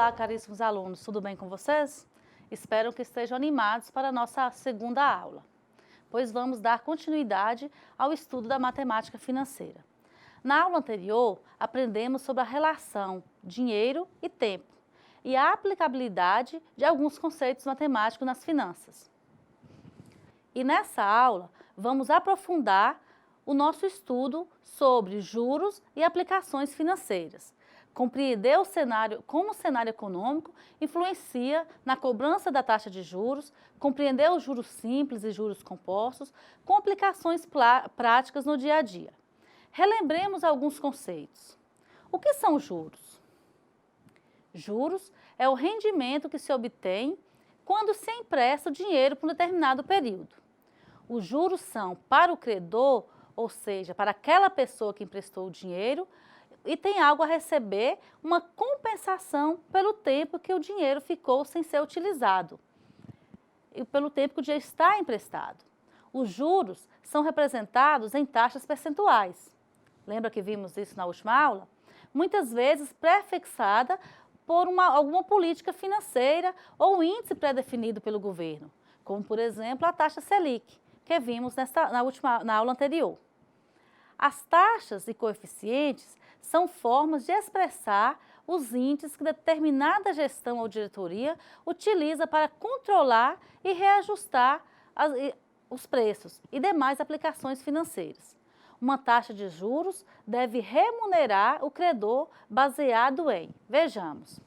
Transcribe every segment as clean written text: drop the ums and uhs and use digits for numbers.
Olá, caríssimos alunos, tudo bem com vocês? Espero que estejam animados para a nossa segunda aula, pois vamos dar continuidade ao estudo da matemática financeira. Na aula anterior, aprendemos sobre a relação dinheiro e tempo e a aplicabilidade de alguns conceitos matemáticos nas finanças. E nessa aula, vamos aprofundar o nosso estudo sobre juros e aplicações financeiras. Compreender o cenário, como o cenário econômico influencia na cobrança da taxa de juros, compreender os juros simples e juros compostos, com aplicações práticas no dia a dia. Relembremos alguns conceitos. O que são juros? Juros é o rendimento que se obtém quando se empresta o dinheiro por um determinado período. Os juros são para o credor, ou seja, para aquela pessoa que emprestou o dinheiro, e tem algo a receber, uma compensação pelo tempo que o dinheiro ficou sem ser utilizado e pelo tempo que o dinheiro está emprestado. Os juros são representados em taxas percentuais. Lembra que vimos isso na última aula? Muitas vezes prefixada por alguma política financeira ou índice pré-definido pelo governo, como, por exemplo, a taxa Selic, que vimos na aula anterior. As taxas e coeficientes são formas de expressar os índices que determinada gestão ou diretoria utiliza para controlar e reajustar os preços e demais aplicações financeiras. Uma taxa de juros deve remunerar o credor baseado em, vejamos,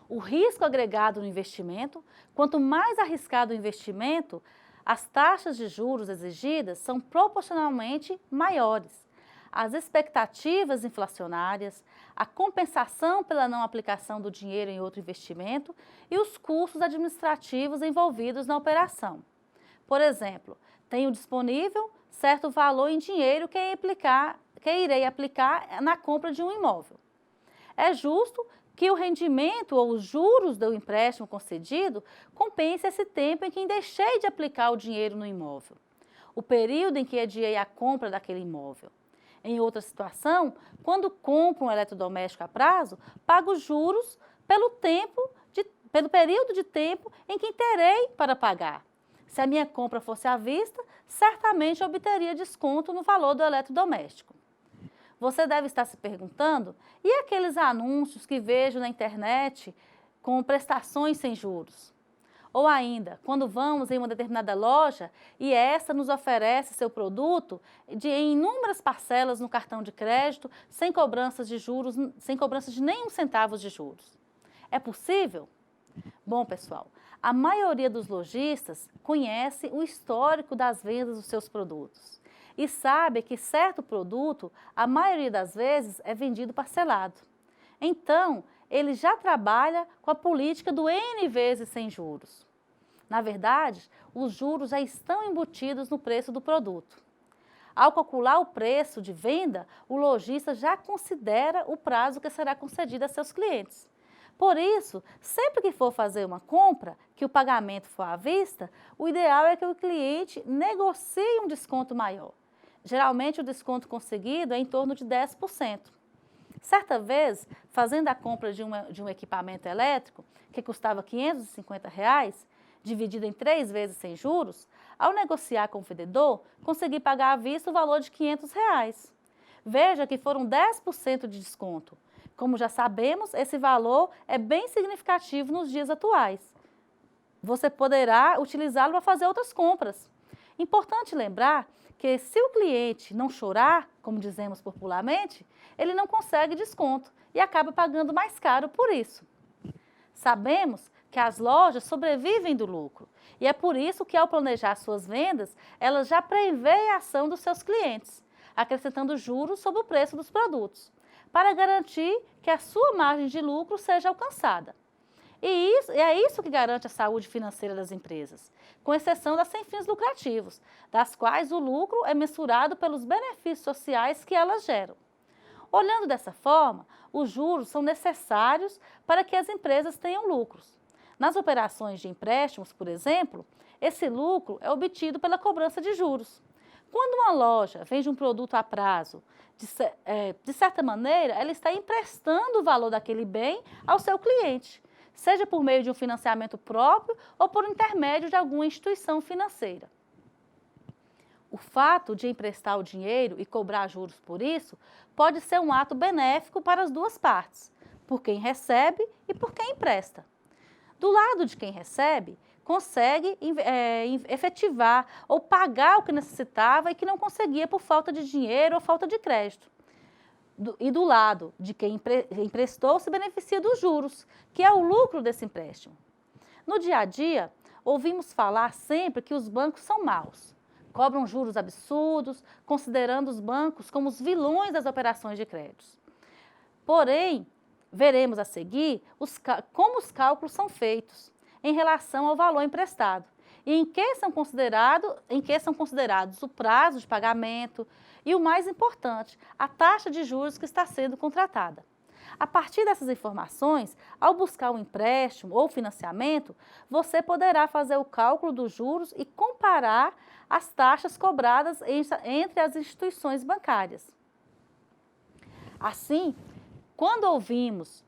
o risco agregado no investimento. Quanto mais arriscado o investimento, as taxas de juros exigidas são proporcionalmente maiores. As expectativas inflacionárias, a compensação pela não aplicação do dinheiro em outro investimento e os custos administrativos envolvidos na operação. Por exemplo, tenho disponível certo valor em dinheiro que irei aplicar na compra de um imóvel. É justo que o rendimento ou os juros do empréstimo concedido compense esse tempo em que deixei de aplicar o dinheiro no imóvel, o período em que adiei a compra daquele imóvel. Em outra situação, quando compro um eletrodoméstico a prazo, pago juros pelo período de tempo em que terei para pagar. Se a minha compra fosse à vista, certamente obteria desconto no valor do eletrodoméstico. Você deve estar se perguntando, e aqueles anúncios que vejo na internet com prestações sem juros? Ou ainda, quando vamos em uma determinada loja e essa nos oferece seu produto em inúmeras parcelas no cartão de crédito, sem cobranças de juros, sem cobrança de nenhum centavo de juros. É possível? Bom, pessoal, a maioria dos lojistas conhece o histórico das vendas dos seus produtos e sabe que certo produto, a maioria das vezes, é vendido parcelado. Então, ele já trabalha com a política do N vezes sem juros. Na verdade, os juros já estão embutidos no preço do produto. Ao calcular o preço de venda, o lojista já considera o prazo que será concedido a seus clientes. Por isso, sempre que for fazer uma compra, que o pagamento for à vista, o ideal é que o cliente negocie um desconto maior. Geralmente, o desconto conseguido é em torno de 10%. Certa vez, fazendo a compra de um equipamento elétrico, que custava R$ 550, dividido em 3 vezes sem juros, ao negociar com o vendedor, consegui pagar à vista o valor de R$ 500. Veja que foram 10% de desconto. Como já sabemos, esse valor é bem significativo nos dias atuais. Você poderá utilizá-lo para fazer outras compras. Importante lembrar que se o cliente não chorar, como dizemos popularmente, ele não consegue desconto e acaba pagando mais caro por isso. Sabemos que as lojas sobrevivem do lucro e é por isso que, ao planejar suas vendas, elas já prevêem a ação dos seus clientes, acrescentando juros sobre o preço dos produtos, para garantir que a sua margem de lucro seja alcançada. E é isso que garante a saúde financeira das empresas, com exceção das sem fins lucrativos, das quais o lucro é mensurado pelos benefícios sociais que elas geram. Olhando dessa forma, os juros são necessários para que as empresas tenham lucros. Nas operações de empréstimos, por exemplo, esse lucro é obtido pela cobrança de juros. Quando uma loja vende um produto a prazo, de certa maneira, ela está emprestando o valor daquele bem ao seu cliente, seja por meio de um financiamento próprio ou por intermédio de alguma instituição financeira. O fato de emprestar o dinheiro e cobrar juros por isso pode ser um ato benéfico para as duas partes, por quem recebe e por quem empresta. Do lado de quem recebe, consegue efetivar ou pagar o que necessitava e que não conseguia por falta de dinheiro ou falta de crédito. E do lado de quem emprestou, se beneficia dos juros, que é o lucro desse empréstimo. No dia a dia, ouvimos falar sempre que os bancos são maus. Cobram juros absurdos, considerando os bancos como os vilões das operações de crédito. Porém, veremos a seguir como os cálculos são feitos em relação ao valor emprestado e em que são considerados o prazo de pagamento e, o mais importante, a taxa de juros que está sendo contratada. A partir dessas informações, ao buscar um empréstimo ou financiamento, você poderá fazer o cálculo dos juros e comparar as taxas cobradas entre as instituições bancárias. Assim, quando ouvimos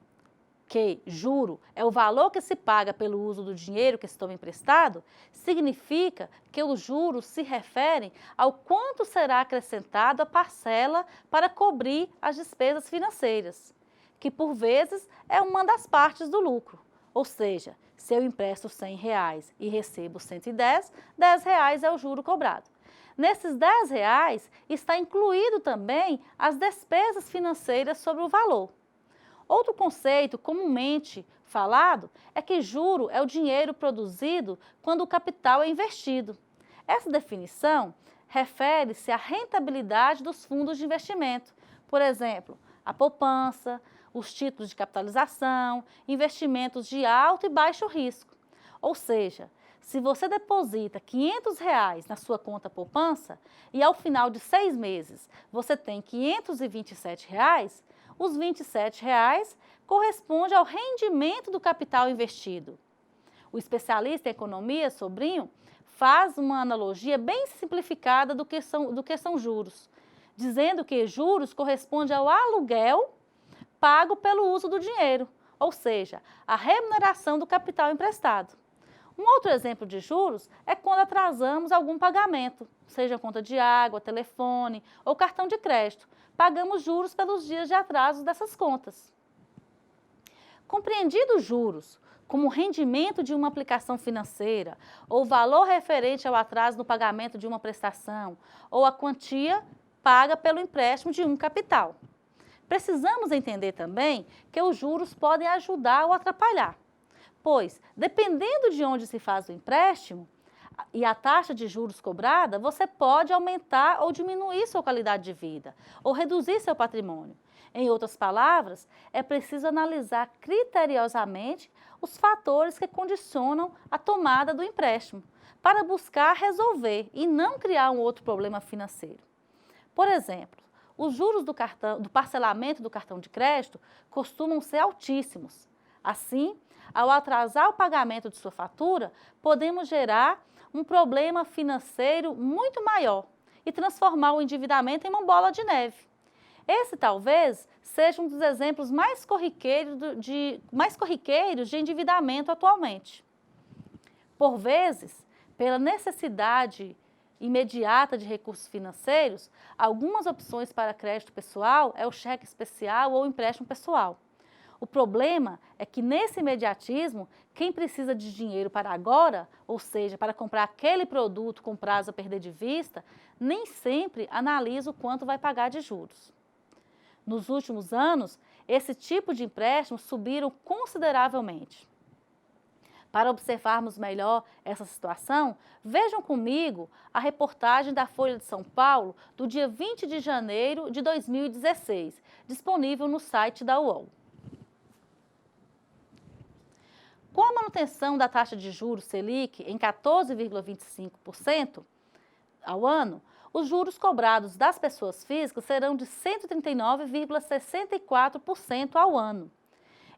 que juro é o valor que se paga pelo uso do dinheiro que se toma emprestado, significa que os juros se referem ao quanto será acrescentado a parcela para cobrir as despesas financeiras, que por vezes é uma das partes do lucro. Ou seja, se eu empresto R$100 e recebo 110, R$10 é o juro cobrado. Nesses R$10 está incluído também as despesas financeiras sobre o valor. Outro conceito comumente falado é que juro é o dinheiro produzido quando o capital é investido. Essa definição refere-se à rentabilidade dos fundos de investimento, por exemplo, a poupança, os títulos de capitalização, investimentos de alto e baixo risco. Ou seja, se você deposita R$500 na sua conta poupança e ao final de 6 meses você tem R$527, os R$27 correspondem ao rendimento do capital investido. O especialista em economia, Sobrinho, faz uma analogia bem simplificada do que são juros, dizendo que juros corresponde ao aluguel pago pelo uso do dinheiro, ou seja, a remuneração do capital emprestado. Um outro exemplo de juros é quando atrasamos algum pagamento, seja conta de água, telefone ou cartão de crédito. Pagamos juros pelos dias de atraso dessas contas. Compreendido os juros como rendimento de uma aplicação financeira ou valor referente ao atraso no pagamento de uma prestação ou a quantia paga pelo empréstimo de um capital. Precisamos entender também que os juros podem ajudar ou atrapalhar, pois, dependendo de onde se faz o empréstimo e a taxa de juros cobrada, você pode aumentar ou diminuir sua qualidade de vida, ou reduzir seu patrimônio. Em outras palavras, é preciso analisar criteriosamente os fatores que condicionam a tomada do empréstimo, para buscar resolver e não criar um outro problema financeiro. Por exemplo, os juros do parcelamento do cartão de crédito costumam ser altíssimos. Assim, ao atrasar o pagamento de sua fatura, podemos gerar um problema financeiro muito maior e transformar o endividamento em uma bola de neve. Esse talvez seja um dos exemplos mais corriqueiros de endividamento atualmente. Por vezes, pela necessidade imediata de recursos financeiros, algumas opções para crédito pessoal é o cheque especial ou empréstimo pessoal. O problema é que nesse imediatismo, quem precisa de dinheiro para agora, ou seja, para comprar aquele produto com prazo a perder de vista, nem sempre analisa o quanto vai pagar de juros. Nos últimos anos, esse tipo de empréstimos subiram consideravelmente. Para observarmos melhor essa situação, vejam comigo a reportagem da Folha de São Paulo do dia 20 de janeiro de 2016, disponível no site da UOL. Com a manutenção da taxa de juros Selic em 14,25% ao ano, os juros cobrados das pessoas físicas serão de 139,64% ao ano.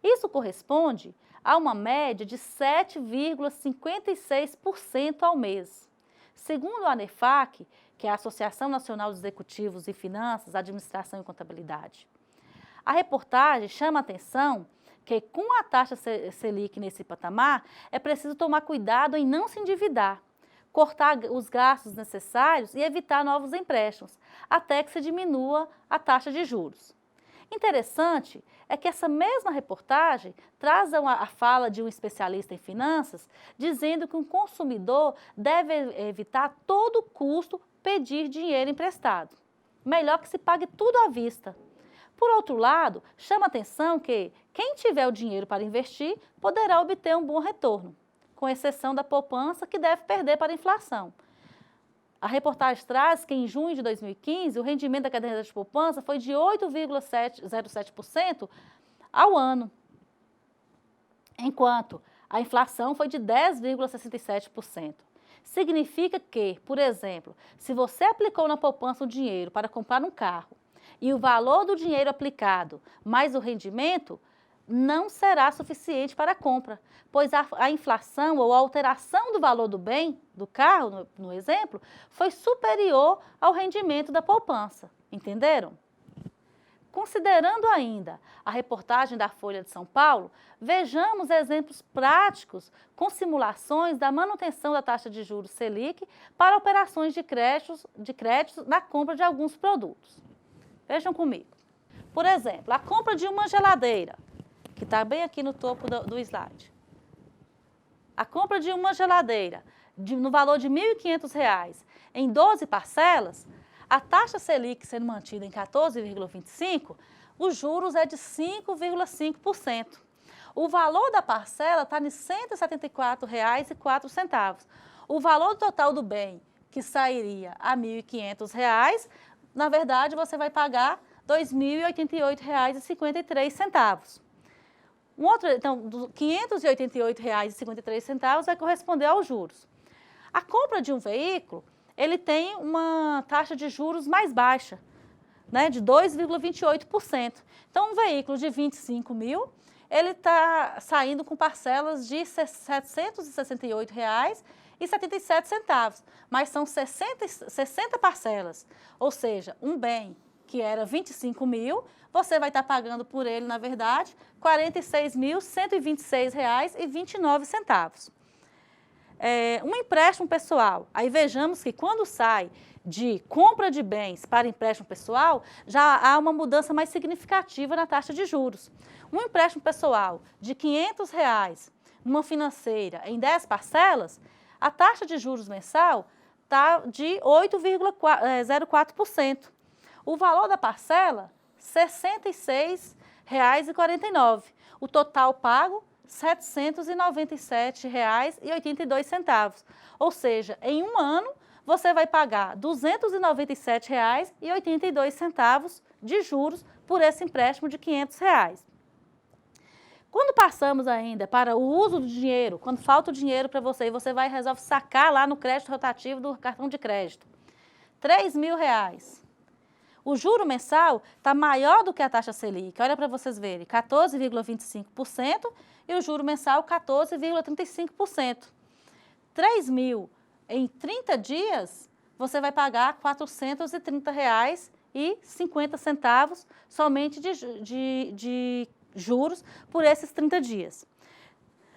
Isso corresponde a uma média de 7,56% ao mês. Segundo a ANEFAC, que é a Associação Nacional dos Executivos de Finanças, Administração e Contabilidade, a reportagem chama a atenção que com a taxa Selic nesse patamar, é preciso tomar cuidado em não se endividar, cortar os gastos necessários e evitar novos empréstimos, até que se diminua a taxa de juros. Interessante é que essa mesma reportagem traz a fala de um especialista em finanças, dizendo que um consumidor deve evitar a todo custo pedir dinheiro emprestado. Melhor que se pague tudo à vista. Por outro lado, chama atenção que quem tiver o dinheiro para investir poderá obter um bom retorno, com exceção da poupança que deve perder para a inflação. A reportagem traz que em junho de 2015 o rendimento da caderneta de poupança foi de 8,07% ao ano, enquanto a inflação foi de 10,67%. Significa que, por exemplo, se você aplicou na poupança o dinheiro para comprar um carro e o valor do dinheiro aplicado mais o rendimento, não será suficiente para a compra, pois a inflação ou a alteração do valor do bem, do carro, no exemplo, foi superior ao rendimento da poupança. Entenderam? Considerando ainda a reportagem da Folha de São Paulo, vejamos exemplos práticos com simulações da manutenção da taxa de juros Selic para operações de créditos na compra de alguns produtos. Vejam comigo. Por exemplo, a compra de uma geladeira, que está bem aqui no topo do slide. A compra de uma geladeira no valor de R$ 1.500 em 12 parcelas, a taxa Selic sendo mantida em 14,25%, os juros é de 5,5%. O valor da parcela está em R$ 174,04. O valor total do bem, que sairia a R$ 1.500, na verdade, você vai pagar R$ 2.088,53. Então, R$ 588,53 vai corresponder aos juros. A compra de um veículo, ele tem uma taxa de juros mais baixa, né, de 2,28%. Então, um veículo de 25 mil, ele está saindo com parcelas de R$ 768,77, mas são 60 parcelas, ou seja, um bem que era 25 mil, você vai estar pagando por ele, na verdade, R$ 46.126,29. Um empréstimo pessoal, aí vejamos que quando sai de compra de bens para empréstimo pessoal, já há uma mudança mais significativa na taxa de juros. Um empréstimo pessoal de R$ 500 numa financeira em 10 parcelas, a taxa de juros mensal está de 8,04%. O valor da parcela, R$ 66,49. O total pago, R$ 797,82. Ou seja, em um ano, você vai pagar R$ 297,82 de juros por esse empréstimo de R$ 500. Quando passamos ainda para o uso do dinheiro, quando falta o dinheiro para você e você vai e resolve sacar lá no crédito rotativo do cartão de crédito, R$ 3.000. O juro mensal está maior do que a taxa Selic. Olha para vocês verem, 14,25% e o juro mensal 14,35%. 3 mil em 30 dias, você vai pagar R$ 430,50 somente de juros por esses 30 dias.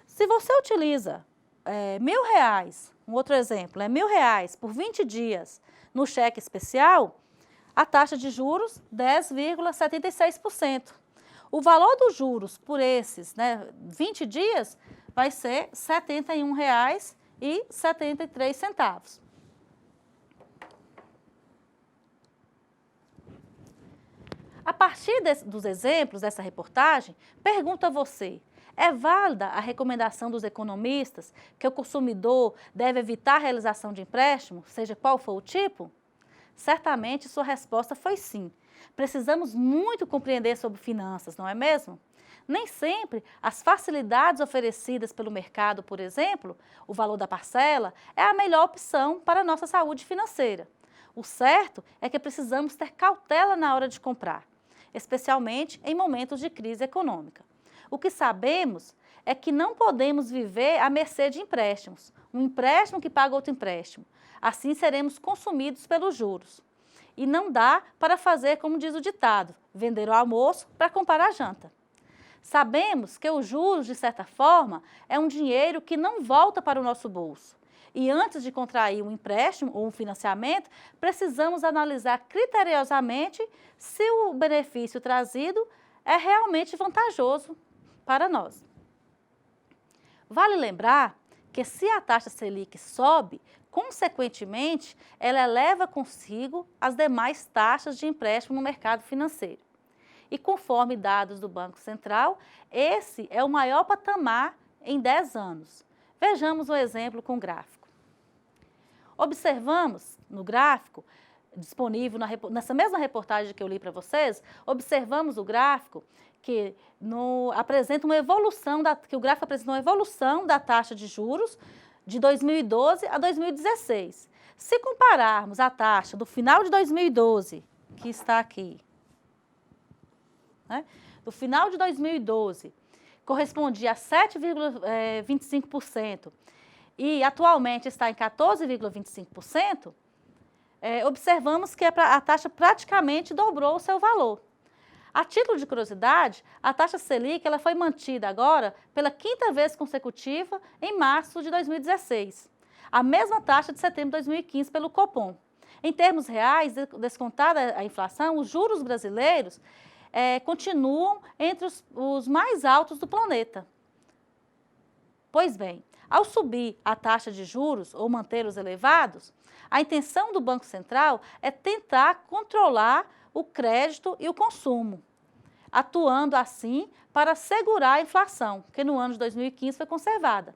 Se você utiliza R$ 1.000, um outro exemplo, R$ 1.000 por 20 dias no cheque especial, a taxa de juros 10,76%. O valor dos juros por esses 20 dias vai ser R$ 71,73. A partir dos exemplos dessa reportagem, pergunto a você, é válida a recomendação dos economistas que o consumidor deve evitar a realização de empréstimo, seja qual for o tipo? Certamente sua resposta foi sim. Precisamos muito compreender sobre finanças, não é mesmo? Nem sempre as facilidades oferecidas pelo mercado, por exemplo, o valor da parcela, é a melhor opção para a nossa saúde financeira. O certo é que precisamos ter cautela na hora de comprar, especialmente em momentos de crise econômica. O que sabemos é que não podemos viver à mercê de empréstimos. Um empréstimo que paga outro empréstimo. Assim seremos consumidos pelos juros. E não dá para fazer como diz o ditado, vender o almoço para comprar a janta. Sabemos que os juros, de certa forma, é um dinheiro que não volta para o nosso bolso. E antes de contrair um empréstimo ou um financiamento, precisamos analisar criteriosamente se o benefício trazido é realmente vantajoso para nós. Vale lembrar que se a taxa Selic sobe, consequentemente, ela eleva consigo as demais taxas de empréstimo no mercado financeiro. E conforme dados do Banco Central, esse é o maior patamar em 10 anos. Vejamos um exemplo com gráfico. Observamos no gráfico, disponível nessa mesma reportagem que eu li para vocês, observamos o gráfico que apresenta uma evolução, que o gráfico apresenta uma evolução da taxa de juros de 2012 a 2016. Se compararmos a taxa do final de 2012, que está aqui, né, do final de 2012, correspondia a 7,25%, e atualmente está em 14,25%, observamos que a taxa praticamente dobrou o seu valor. A título de curiosidade, a taxa Selic ela foi mantida agora pela 5ª vez consecutiva em março de 2016. A mesma taxa de setembro de 2015 pelo Copom. Em termos reais, descontada a inflação, os juros brasileiros continuam entre os mais altos do planeta. Pois bem, ao subir a taxa de juros ou mantê-los elevados, a intenção do Banco Central é tentar controlar o crédito e o consumo, atuando assim para segurar a inflação, que no ano de 2015 foi conservada,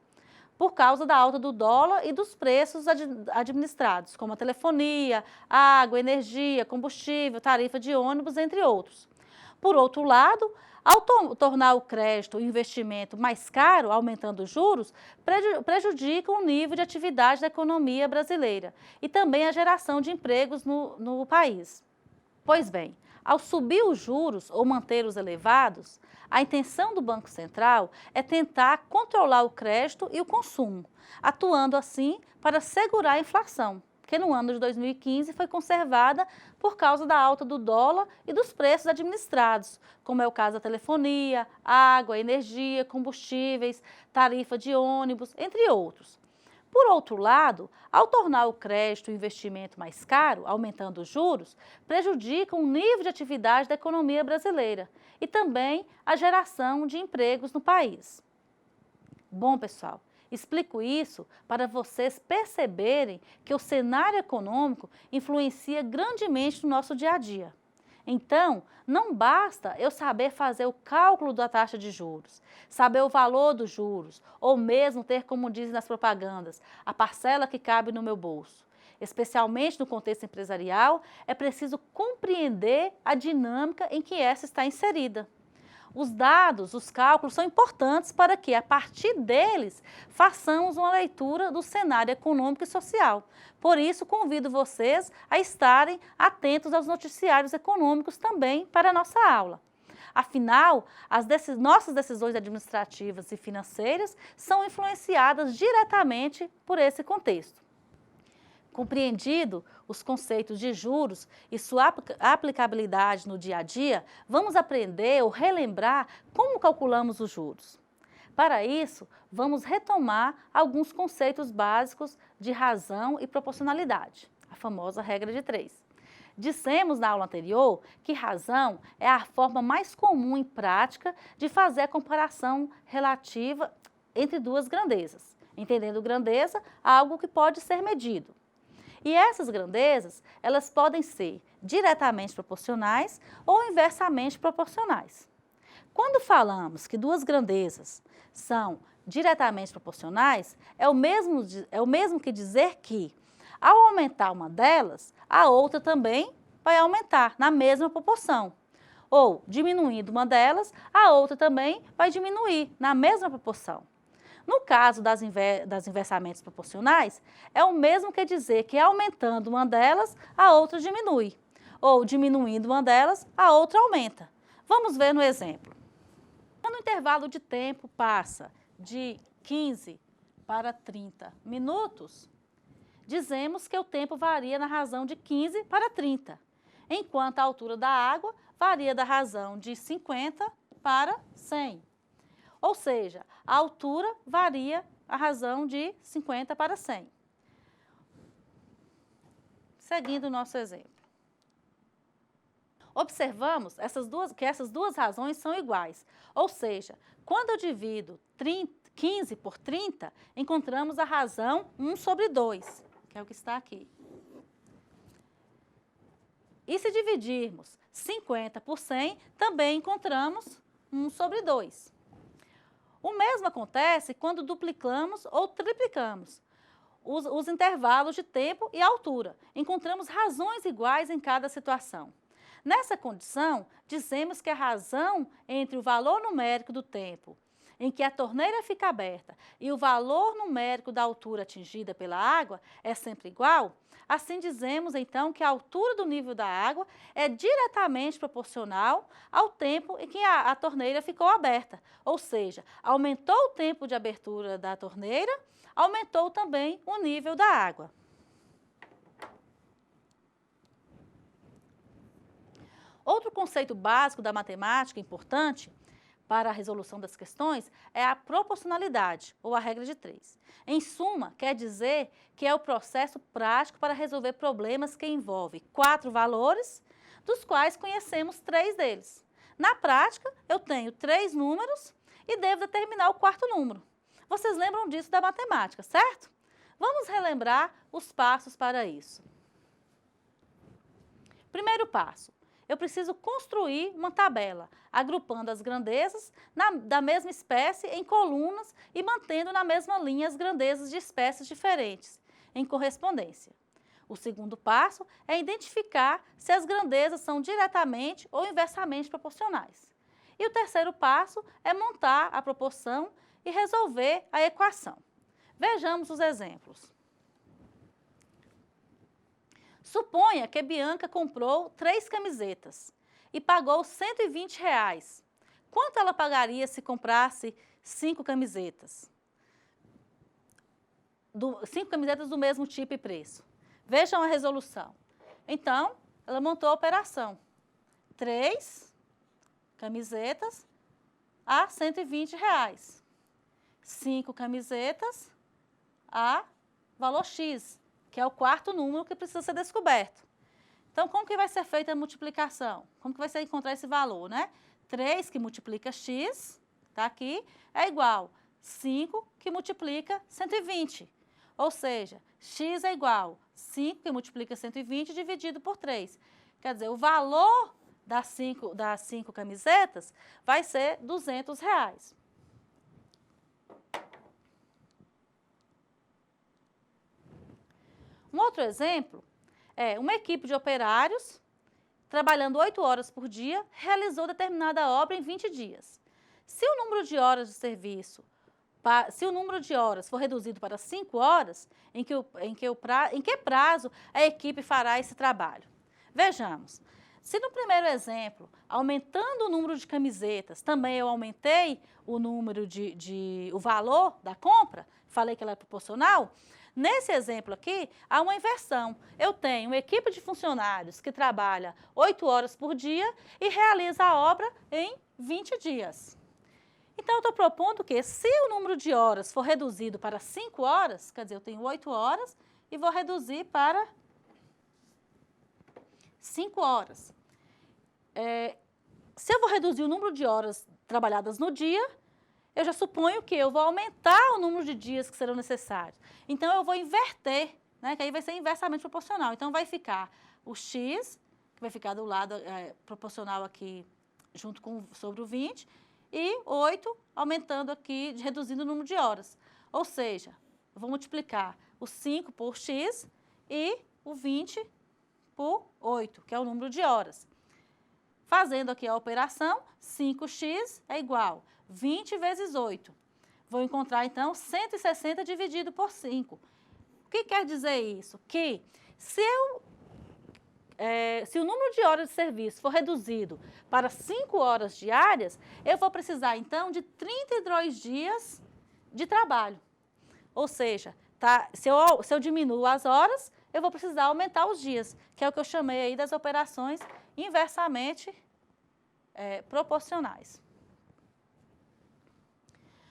por causa da alta do dólar e dos preços administrados, como a telefonia, água, energia, combustível, tarifa de ônibus, entre outros. Por outro lado, ao tornar o crédito e o investimento mais caro, aumentando os juros, prejudica o nível de atividade da economia brasileira e também a geração de empregos no país. Pois bem, ao subir os juros ou mantê-los elevados, a intenção do Banco Central é tentar controlar o crédito e o consumo, atuando assim para segurar a inflação, que no ano de 2015 foi conservada por causa da alta do dólar e dos preços administrados, como é o caso da telefonia, água, energia, combustíveis, tarifa de ônibus, entre outros. Por outro lado, ao tornar o crédito e o investimento mais caro, aumentando os juros, prejudica o nível de atividade da economia brasileira e também a geração de empregos no país. Bom, pessoal, explico isso para vocês perceberem que o cenário econômico influencia grandemente no nosso dia a dia. Então, não basta eu saber fazer o cálculo da taxa de juros, saber o valor dos juros, ou mesmo ter, como dizem nas propagandas, a parcela que cabe no meu bolso. Especialmente no contexto empresarial, é preciso compreender a dinâmica em que essa está inserida. Os dados, os cálculos são importantes para que, a partir deles, façamos uma leitura do cenário econômico e social. Por isso, convido vocês a estarem atentos aos noticiários econômicos também para a nossa aula. Afinal, nossas decisões administrativas e financeiras são influenciadas diretamente por esse contexto. Compreendido os conceitos de juros e sua aplicabilidade no dia a dia, vamos aprender ou relembrar como calculamos os juros. Para isso, vamos retomar alguns conceitos básicos de razão e proporcionalidade, a famosa regra de 3. Dissemos na aula anterior que razão é a forma mais comum e prática de fazer a comparação relativa entre duas grandezas, entendendo grandeza algo que pode ser medido. E essas grandezas, elas podem ser diretamente proporcionais ou inversamente proporcionais. Quando falamos que duas grandezas são diretamente proporcionais, é o mesmo que dizer que, ao aumentar uma delas, a outra também vai aumentar na mesma proporção. Ou, diminuindo uma delas, a outra também vai diminuir na mesma proporção. No caso das inversamente proporcionais, é o mesmo que dizer que aumentando uma delas, a outra diminui. Ou diminuindo uma delas, a outra aumenta. Vamos ver no exemplo. Quando o intervalo de tempo passa de 15 para 30 minutos, dizemos que o tempo varia na razão de 15 para 30, enquanto a altura da água varia da razão de 50 para 100. Ou seja, a altura varia a razão de 50 para 100. Seguindo o nosso exemplo. Observamos que essas duas razões são iguais, ou seja, quando eu divido 15 por 30, encontramos a razão 1 sobre 2, que é o que está aqui. E se dividirmos 50 por 100, também encontramos 1 sobre 2. O mesmo acontece quando duplicamos ou triplicamos os intervalos de tempo e altura. Encontramos razões iguais em cada situação. Nessa condição, dizemos que a razão entre o valor numérico do tempo em que a torneira fica aberta e o valor numérico da altura atingida pela água é sempre igual. Assim dizemos, então, que a altura do nível da água é diretamente proporcional ao tempo em que a torneira ficou aberta. Ou seja, aumentou o tempo de abertura da torneira, aumentou também o nível da água. Outro conceito básico da matemática importante para a resolução das questões é a proporcionalidade, ou a regra de 3. Em suma, quer dizer que é o processo prático para resolver problemas que envolvem 4 valores, dos quais conhecemos 3 deles. Na prática, eu tenho 3 números e devo determinar o 4º número. Vocês lembram disso da matemática, certo? Vamos relembrar os passos para isso. Primeiro passo. Eu preciso construir uma tabela, agrupando as grandezas da mesma espécie em colunas e mantendo na mesma linha as grandezas de espécies diferentes, em correspondência. O segundo passo é identificar se as grandezas são diretamente ou inversamente proporcionais. E o terceiro passo é montar a proporção e resolver a equação. Vejamos os exemplos. Suponha que Bianca comprou 3 camisetas e pagou R$120. Quanto ela pagaria se comprasse 5 camisetas? 5 camisetas do mesmo tipo e preço. Vejam a resolução. Então, ela montou a operação. 3 camisetas a R$120. 5 camisetas a valor X, que é o 4º número que precisa ser descoberto. Então, como que vai ser feita a multiplicação? Como que vai ser encontrar esse valor, né? 3 que multiplica x, tá aqui, é igual 5 que multiplica 120. Ou seja, x é igual 5 que multiplica 120 dividido por 3. Quer dizer, o valor das 5 camisetas vai ser R$200. Um outro exemplo é uma equipe de operários, trabalhando 8 horas por dia, realizou determinada obra em 20 dias. Se o número de horas de serviço, se o número de horas for reduzido para 5 horas, em que prazo a equipe fará esse trabalho? Vejamos. Se no primeiro exemplo, aumentando o número de camisetas, também eu aumentei o número o valor da compra, falei que ela é proporcional. Nesse exemplo aqui, há uma inversão. Eu tenho uma equipe de funcionários que trabalha 8 horas por dia e realiza a obra em 20 dias. Então, eu estou propondo que, se o número de horas for reduzido para 5 horas, quer dizer, eu tenho 8 horas e vou reduzir para 5 horas. Se eu vou reduzir o número de horas trabalhadas no dia, eu já suponho que eu vou aumentar o número de dias que serão necessários. Então, eu vou inverter, né, que aí vai ser inversamente proporcional. Então, vai ficar o x, que vai ficar do lado proporcional aqui, junto com sobre o 20, e 8 aumentando aqui, reduzindo o número de horas. Ou seja, eu vou multiplicar o 5 por x e o 20 por 8, que é o número de horas. Fazendo aqui a operação, 5x é igual a 20 vezes 8. Vou encontrar, então, 160 dividido por 5. O que quer dizer isso? Que se se o número de horas de serviço for reduzido para 5 horas diárias, eu vou precisar, então, de 32 dias de trabalho. Ou seja, se eu diminuo as horas, eu vou precisar aumentar os dias, que é o que eu chamei aí das operações inversamente proporcionais.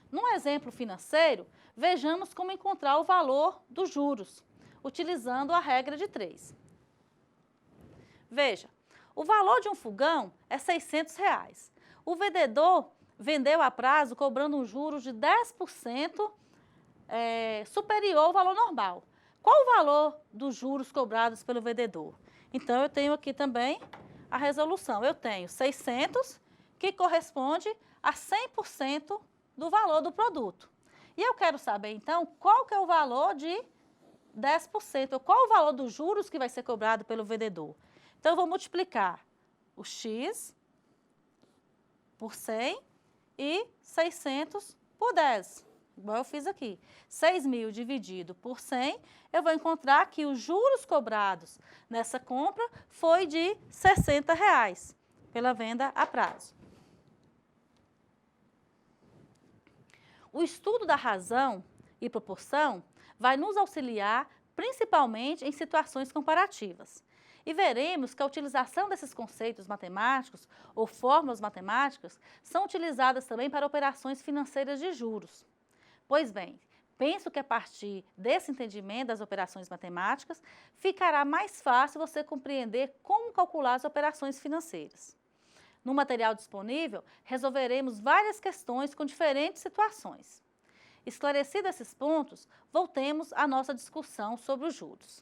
Num exemplo financeiro, vejamos como encontrar o valor dos juros, utilizando a regra de 3. Veja, o valor de um fogão é R$ 600. O vendedor vendeu a prazo cobrando um juros de 10% superior ao valor normal. Qual o valor dos juros cobrados pelo vendedor? Então, eu tenho aqui também a resolução. Eu tenho 600, que corresponde a 100% do valor do produto. E eu quero saber, então, qual que é o valor de 10%, ou qual o valor dos juros que vai ser cobrado pelo vendedor. Então, eu vou multiplicar o X por 100 e 600 por 10, igual eu fiz aqui. 6.000 dividido por 100, eu vou encontrar que os juros cobrados nessa compra foi de R$ 60 pela venda a prazo. O estudo da razão e proporção vai nos auxiliar principalmente em situações comparativas. E veremos que a utilização desses conceitos matemáticos ou fórmulas matemáticas são utilizadas também para operações financeiras de juros. Pois bem, penso que a partir desse entendimento das operações matemáticas, ficará mais fácil você compreender como calcular as operações financeiras. No material disponível, resolveremos várias questões com diferentes situações. Esclarecidos esses pontos, voltemos à nossa discussão sobre os juros.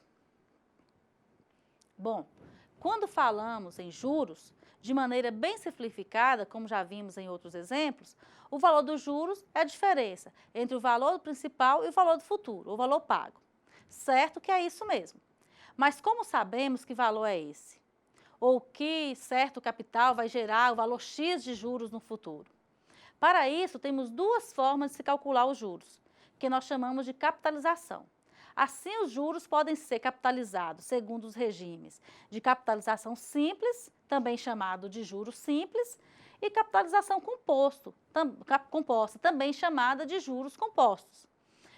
Bom, quando falamos em juros, de maneira bem simplificada, como já vimos em outros exemplos, o valor dos juros é a diferença entre o valor principal e o valor do futuro, o valor pago. Certo que é isso mesmo. Mas como sabemos que valor é esse? Ou que certo capital vai gerar o valor X de juros no futuro? Para isso, temos duas formas de se calcular os juros, que nós chamamos de capitalização. Assim, os juros podem ser capitalizados segundo os regimes de capitalização simples, também chamado de juros simples, e capitalização composta, também chamada de juros compostos.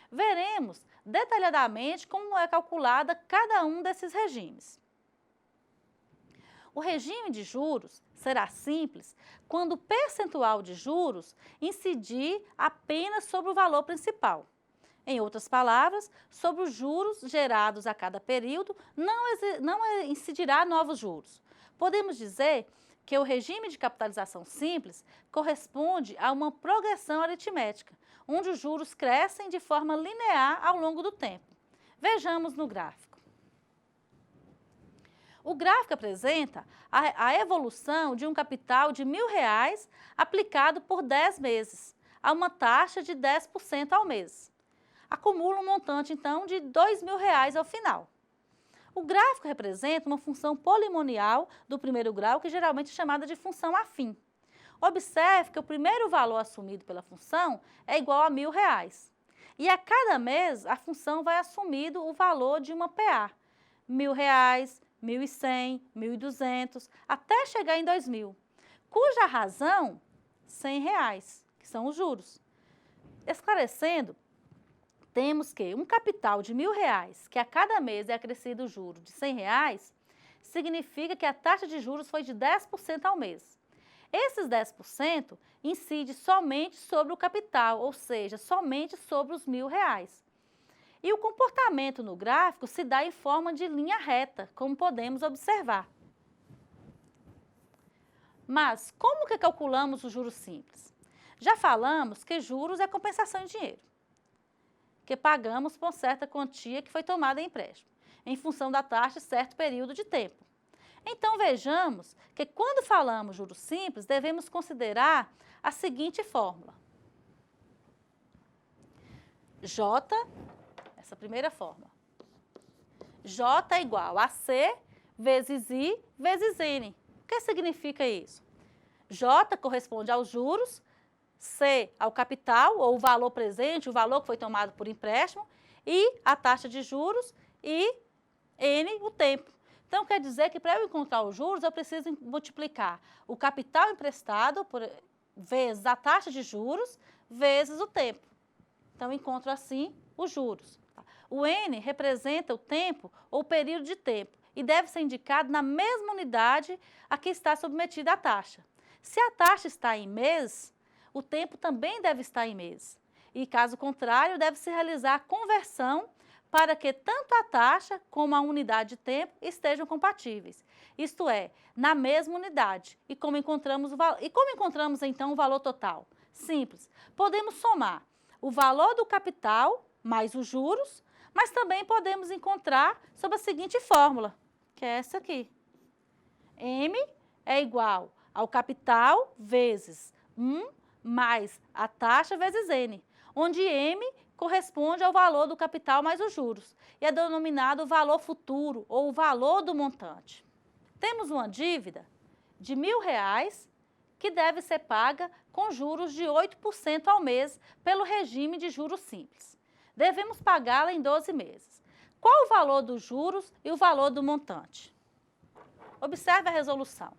Veremos detalhadamente como é calculada cada um desses regimes. O regime de juros será simples quando o percentual de juros incidir apenas sobre o valor principal. Em outras palavras, sobre os juros gerados a cada período, não incidirá novos juros. Podemos dizer que o regime de capitalização simples corresponde a uma progressão aritmética, onde os juros crescem de forma linear ao longo do tempo. Vejamos no gráfico. O gráfico apresenta a evolução de um capital de R$ 1.000 aplicado por 10 meses, a uma taxa de 10% ao mês. Acumula um montante, então, de R$ 2.000 ao final. O gráfico representa uma função polimonial do primeiro grau, que geralmente é chamada de função afim. Observe que o primeiro valor assumido pela função é igual a R$ 1.000. E a cada mês, a função vai assumindo o valor de uma PA. R$ 1.000, 1.100, 1.200, até chegar em 2.000, cuja razão, R$ 100, que são os juros. Esclarecendo, temos que um capital de R$ 1.000, que a cada mês é acrescido o juro de R$ 100, significa que a taxa de juros foi de 10% ao mês. Esses 10% incide somente sobre o capital, ou seja, somente sobre os R$ 1.000. E o comportamento no gráfico se dá em forma de linha reta, como podemos observar. Mas como que calculamos os juros simples? Já falamos que juros é compensação em dinheiro, que pagamos por certa quantia que foi tomada em empréstimo, em função da taxa de certo período de tempo. Então, vejamos que quando falamos juros simples, devemos considerar a seguinte fórmula. J, essa primeira fórmula. J é igual a C vezes I vezes N. O que significa isso? J corresponde aos juros, C ao capital, ou o valor presente, o valor que foi tomado por empréstimo, I a taxa de juros e N o tempo. Então, quer dizer que para eu encontrar os juros, eu preciso multiplicar o capital emprestado vezes a taxa de juros vezes o tempo. Então, encontro assim os juros. O N representa o tempo ou o período de tempo e deve ser indicado na mesma unidade a que está submetida a taxa. Se a taxa está em mês, o tempo também deve estar em mês. E, caso contrário, deve-se realizar a conversão para que tanto a taxa como a unidade de tempo estejam compatíveis. Isto é, na mesma unidade. E como encontramos então o valor total? Simples. Podemos somar o valor do capital mais os juros, mas também podemos encontrar sob a seguinte fórmula, que é essa aqui. M é igual ao capital vezes 1 mais a taxa vezes N, onde M corresponde ao valor do capital mais os juros e é denominado valor futuro ou valor do montante. Temos uma dívida de R$1.000 que deve ser paga com juros de 8% ao mês pelo regime de juros simples. Devemos pagá-la em 12 meses. Qual o valor dos juros e o valor do montante? Observe a resolução.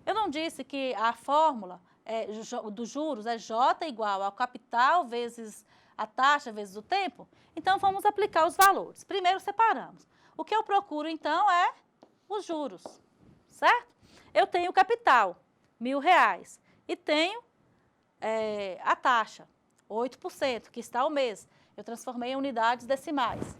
Eu não disse que a fórmula dos juros é J igual ao capital vezes a taxa vezes o tempo? Então, vamos aplicar os valores. Primeiro, separamos. O que eu procuro, então, é os juros, certo? Eu tenho o capital, R$1.000, e tenho a taxa, 8%, que está ao mês. Eu transformei em unidades decimais.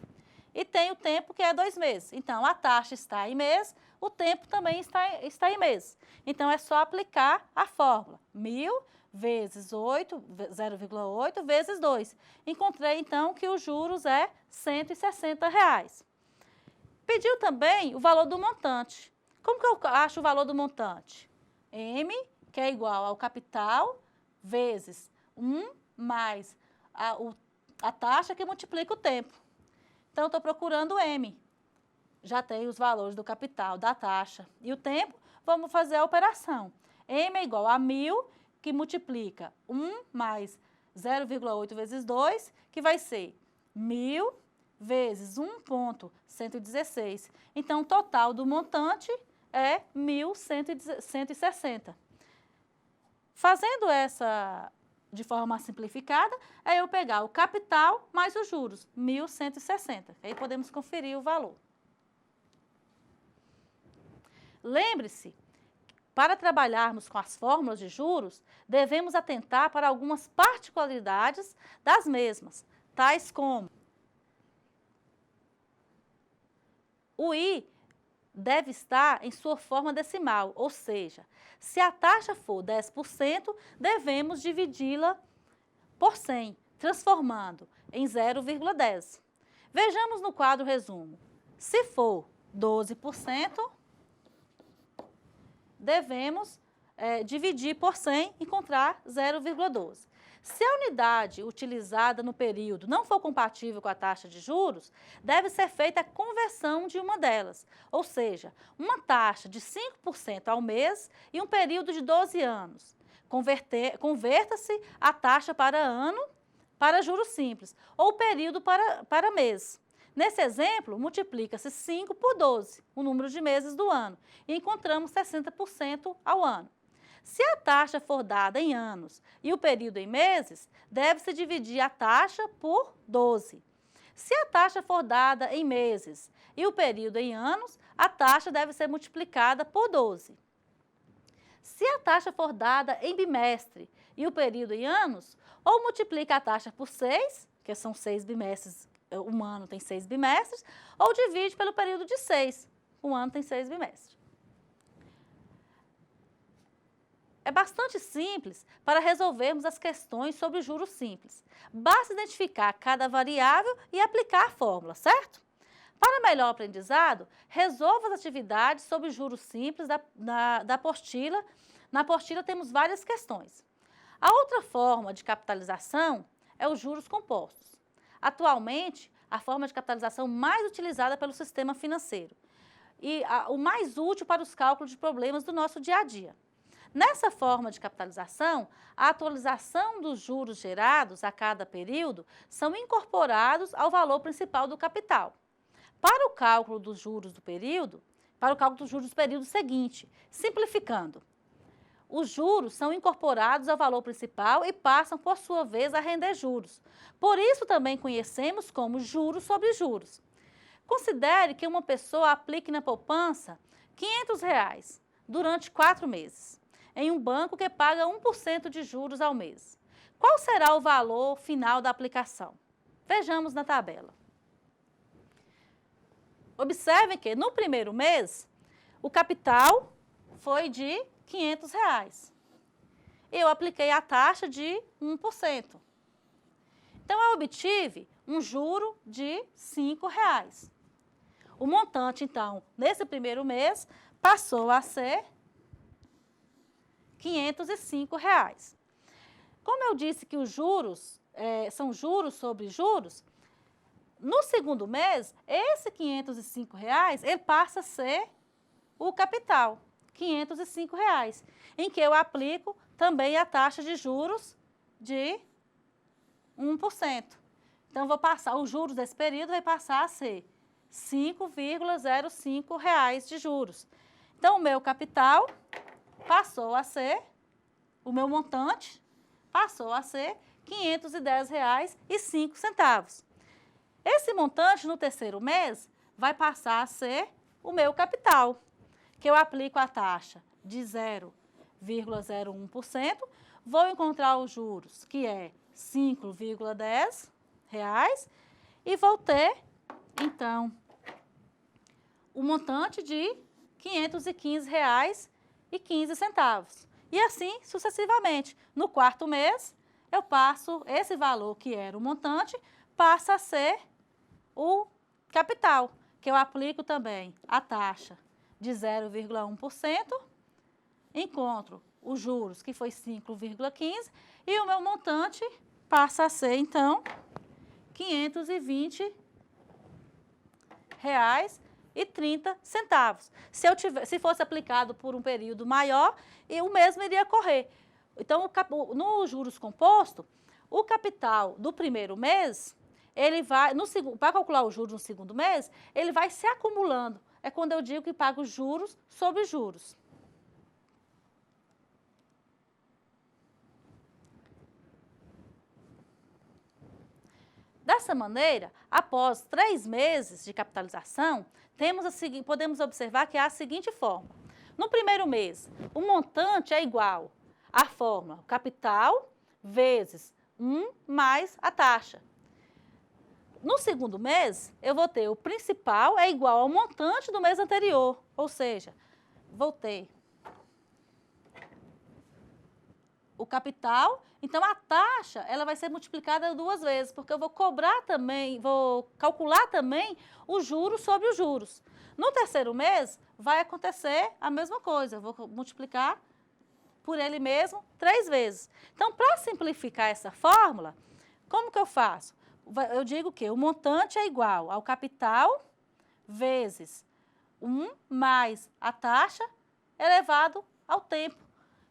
E tenho o tempo, que é 2 meses. Então, a taxa está em mês, o tempo também está em mês. Então, é só aplicar a fórmula. 1.000 vezes 0,8 vezes 2. Encontrei, então, que os juros é R$160. Pediu também o valor do montante. Como que eu acho o valor do montante? M, que é igual ao capital, vezes 1 mais a taxa que multiplica o tempo. Então, estou procurando M. Já tenho os valores do capital, da taxa e o tempo. Vamos fazer a operação. M é igual a 1.000, que multiplica 1 mais 0,8 vezes 2, que vai ser 1.000 vezes 1,116. Então, o total do montante é 1.160. Fazendo essa de forma simplificada, é eu pegar o capital mais os juros, 1.160. Aí podemos conferir o valor. Lembre-se, para trabalharmos com as fórmulas de juros, devemos atentar para algumas particularidades das mesmas, tais como o I deve estar em sua forma decimal, ou seja, se a taxa for 10%, devemos dividi-la por 100, transformando em 0,10. Vejamos no quadro resumo. Se for 12%, devemos dividir por 100 e encontrar 0,12. Se a unidade utilizada no período não for compatível com a taxa de juros, deve ser feita a conversão de uma delas, ou seja, uma taxa de 5% ao mês e um período de 12 anos. Converta-se a taxa para ano para juros simples, ou período para mês. Nesse exemplo, multiplica-se 5 por 12, o número de meses do ano, e encontramos 60% ao ano. Se a taxa for dada em anos e o período em meses, deve-se dividir a taxa por 12. Se a taxa for dada em meses e o período em anos, a taxa deve ser multiplicada por 12. Se a taxa for dada em bimestre e o período em anos, ou multiplica a taxa por 6, que são 6 bimestres, um ano tem 6 bimestres, ou divide pelo período de 6, um ano tem 6 bimestres. É bastante simples para resolvermos as questões sobre juros simples. Basta identificar cada variável e aplicar a fórmula, certo? Para melhor aprendizado, resolva as atividades sobre juros simples da apostila. Na apostila temos várias questões. A outra forma de capitalização é os juros compostos. Atualmente, a forma de capitalização mais utilizada pelo sistema financeiro e o mais útil para os cálculos de problemas do nosso dia a dia. Nessa forma de capitalização, a atualização dos juros gerados a cada período são incorporados ao valor principal do capital. Para o cálculo dos juros do período, para o cálculo dos juros do período seguinte. Simplificando, os juros são incorporados ao valor principal e passam, por sua vez, a render juros. Por isso, também conhecemos como juros sobre juros. Considere que uma pessoa aplique na poupança R$500 durante 4 meses, em um banco que paga 1% de juros ao mês. Qual será o valor final da aplicação? Vejamos na tabela. Observe que, no primeiro mês, o capital foi de R$500. Eu apliquei a taxa de 1%. Então, eu obtive um juro de R$5. O montante, então, nesse primeiro mês, passou a ser R$505. Como eu disse que os juros são juros sobre juros, no segundo mês, esse R$505, ele passa a ser o capital, R$505, em que eu aplico também a taxa de juros de 1%. Então, vou passar, os juros desse período vai passar a ser R$5,05 de juros. Então, o meu capital passou a ser, o meu montante passou a ser R$510,05. Esse montante, no terceiro mês, vai passar a ser o meu capital, que eu aplico a taxa de 0,01%, vou encontrar os juros, que é R$5,10, e vou ter, então, o montante de R$515,15. E assim sucessivamente. No quarto mês, eu passo esse valor, que era o montante, passa a ser o capital, que eu aplico também a taxa de 0,1%, encontro os juros, que foi 5,15, e o meu montante passa a ser, então, R$520,30. Se fosse aplicado por um período maior, o mesmo iria correr. Então, no juros composto, o capital do primeiro mês, ele vai, para calcular os juros no segundo mês, ele vai se acumulando. É quando eu digo que pago juros sobre juros. Dessa maneira, após 3 meses de capitalização, podemos observar que há a seguinte fórmula. No primeiro mês, o montante é igual à fórmula capital vezes 1 mais a taxa. No segundo mês, eu vou ter o principal é igual ao montante do mês anterior, ou seja, vou ter o capital, então a taxa ela vai ser multiplicada 2 vezes, porque eu vou calcular também os juros sobre os juros. No terceiro mês, vai acontecer a mesma coisa, eu vou multiplicar por ele mesmo 3 vezes. Então, para simplificar essa fórmula, como que eu faço? Eu digo que o montante é igual ao capital vezes 1 mais a taxa elevado ao tempo.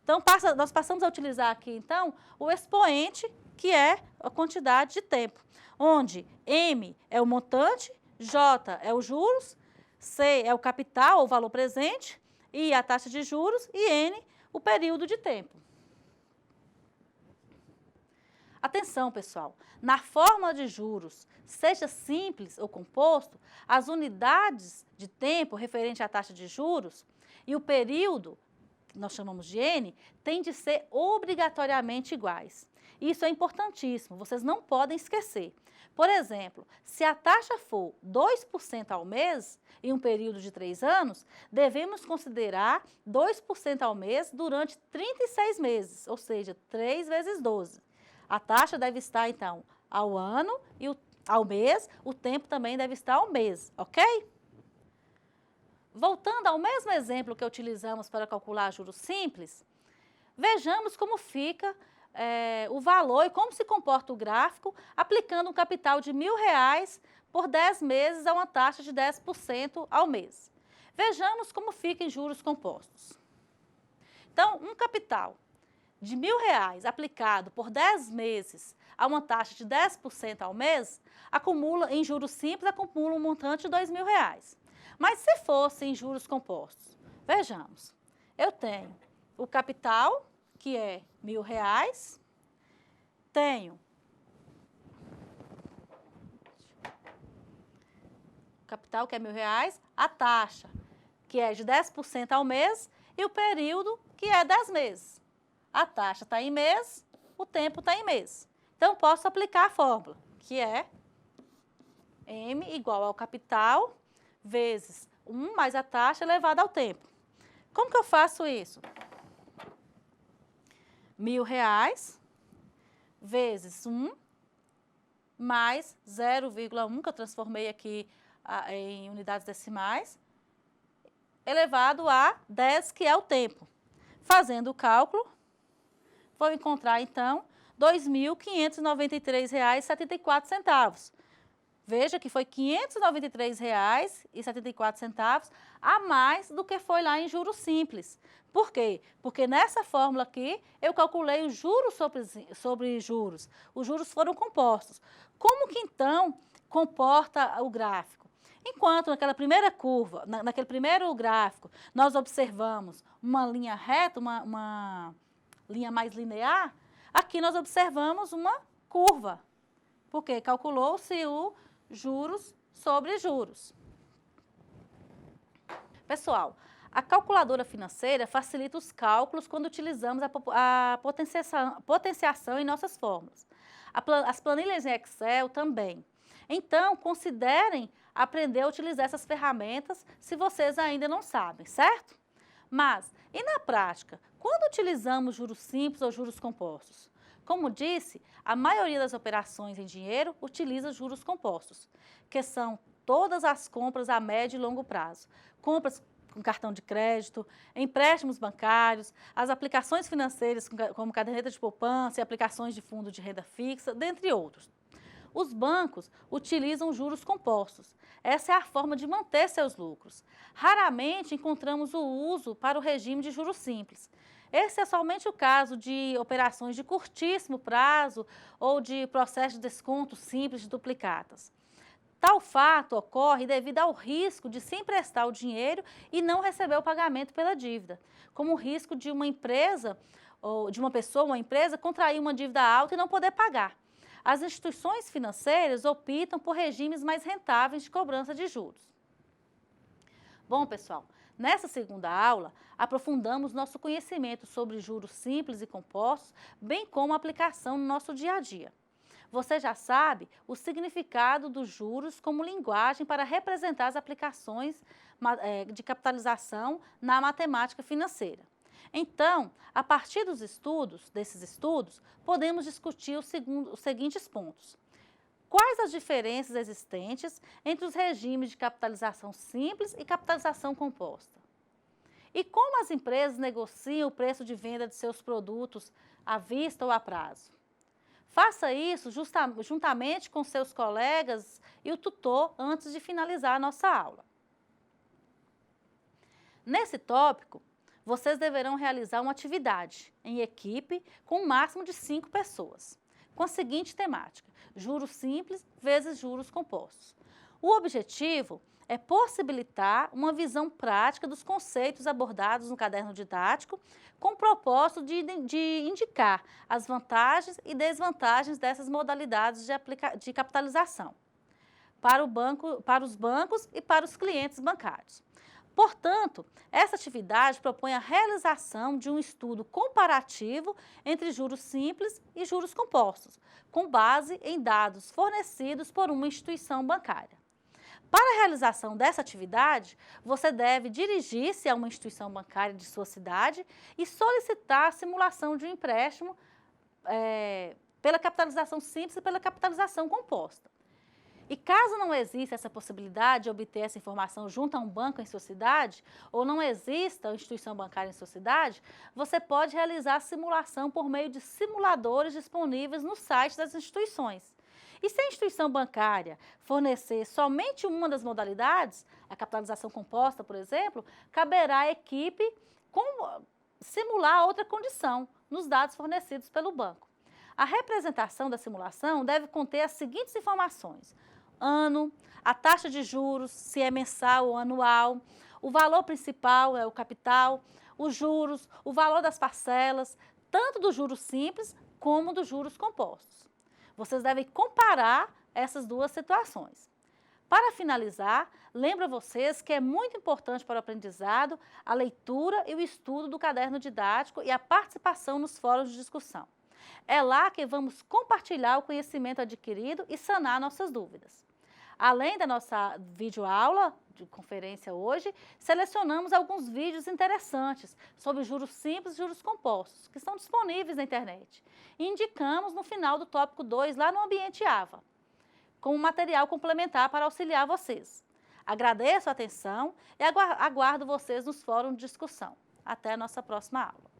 Então, nós passamos a utilizar aqui, então, o expoente, que é a quantidade de tempo, onde M é o montante, J é os juros, C é o capital, o valor presente, I a taxa de juros e N o período de tempo. Atenção, pessoal, na fórmula de juros, seja simples ou composto, as unidades de tempo referente à taxa de juros e o período, que nós chamamos de N, têm de ser obrigatoriamente iguais. Isso é importantíssimo, vocês não podem esquecer. Por exemplo, se a taxa for 2% ao mês, em um período de 3 anos, devemos considerar 2% ao mês durante 36 meses, ou seja, 3 vezes 12. A taxa deve estar, então, ao ano e ao mês, o tempo também deve estar ao mês, ok? Voltando ao mesmo exemplo que utilizamos para calcular juros simples, vejamos como fica o valor e como se comporta o gráfico aplicando um capital de R$1.000 por 10 meses a uma taxa de 10% ao mês. Vejamos como fica em juros compostos. Então, um capital de R$1.000 aplicado por 10 meses a uma taxa de 10% ao mês, acumula, em juros simples, acumula um montante de R$2.000. Mas se fosse em juros compostos, vejamos, eu tenho o capital, que é R$ 1.000, tenho o capital, que é R$ 1.000, a taxa, que é de 10% ao mês, e o período, que é 10 meses. A taxa está em mês, o tempo está em mês. Então, posso aplicar a fórmula, que é M igual ao capital vezes 1 mais a taxa elevada ao tempo. Como que eu faço isso? R$ 1.000 vezes 1 mais 0,1, que eu transformei aqui em unidades decimais, elevado a 10, que é o tempo. Fazendo o cálculo, vou encontrar, então, R$ 2.593,74. Veja que foi R$ 593,74 a mais do que foi lá em juros simples. Por quê? Porque nessa fórmula aqui, eu calculei os juros sobre juros. Os juros foram compostos. Como que, então, comporta o gráfico? Enquanto naquela primeira curva, naquele primeiro gráfico, nós observamos uma linha reta, uma linha mais linear, aqui nós observamos uma curva, porque calculou-se o juros sobre juros. Pessoal, a calculadora financeira facilita os cálculos quando utilizamos a potenciação em nossas fórmulas. As planilhas em Excel também. Então, considerem aprender a utilizar essas ferramentas se vocês ainda não sabem, certo? Mas, e na prática, quando utilizamos juros simples ou juros compostos? Como disse, a maioria das operações em dinheiro utiliza juros compostos, que são todas as compras a médio e longo prazo. Compras com cartão de crédito, empréstimos bancários, as aplicações financeiras como caderneta de poupança e aplicações de fundo de renda fixa, dentre outros. Os bancos utilizam juros compostos. Essa é a forma de manter seus lucros. Raramente encontramos o uso para o regime de juros simples. Esse é somente o caso de operações de curtíssimo prazo ou de processo de desconto simples de duplicatas. Tal fato ocorre devido ao risco de se emprestar o dinheiro e não receber o pagamento pela dívida, como o risco de uma empresa, ou de uma pessoa, uma empresa, contrair uma dívida alta e não poder pagar. As instituições financeiras optam por regimes mais rentáveis de cobrança de juros. Bom, pessoal, nessa segunda aula, aprofundamos nosso conhecimento sobre juros simples e compostos, bem como a aplicação no nosso dia a dia. Você já sabe o significado dos juros como linguagem para representar as aplicações de capitalização na matemática financeira. Então, a partir desses estudos, podemos discutir os seguintes pontos. Quais as diferenças existentes entre os regimes de capitalização simples e capitalização composta? E como as empresas negociam o preço de venda de seus produtos à vista ou a prazo? Faça isso juntamente com seus colegas e o tutor antes de finalizar a nossa aula. Nesse tópico, vocês deverão realizar uma atividade em equipe com um máximo de 5 pessoas, com a seguinte temática: juros simples vezes juros compostos. O objetivo é possibilitar uma visão prática dos conceitos abordados no caderno didático, com o propósito de indicar as vantagens e desvantagens dessas modalidades de capitalização para os bancos e para os clientes bancários. Portanto, essa atividade propõe a realização de um estudo comparativo entre juros simples e juros compostos, com base em dados fornecidos por uma instituição bancária. Para a realização dessa atividade, você deve dirigir-se a uma instituição bancária de sua cidade e solicitar a simulação de um empréstimo pela capitalização simples e pela capitalização composta. E caso não exista essa possibilidade de obter essa informação junto a um banco em sua cidade, ou não exista uma instituição bancária em sua cidade, você pode realizar a simulação por meio de simuladores disponíveis no site das instituições. E se a instituição bancária fornecer somente uma das modalidades, a capitalização composta, por exemplo, caberá à equipe simular outra condição nos dados fornecidos pelo banco. A representação da simulação deve conter as seguintes informações: ano, a taxa de juros, se é mensal ou anual, o valor principal, é o capital, os juros, o valor das parcelas, tanto dos juros simples como dos juros compostos. Vocês devem comparar essas duas situações. Para finalizar, lembro a vocês que é muito importante para o aprendizado a leitura e o estudo do caderno didático e a participação nos fóruns de discussão. É lá que vamos compartilhar o conhecimento adquirido e sanar nossas dúvidas. Além da nossa videoaula de conferência hoje, selecionamos alguns vídeos interessantes sobre juros simples e juros compostos, que estão disponíveis na internet. E indicamos no final do tópico 2, lá no ambiente AVA, como material complementar para auxiliar vocês. Agradeço a atenção e aguardo vocês nos fóruns de discussão. Até a nossa próxima aula.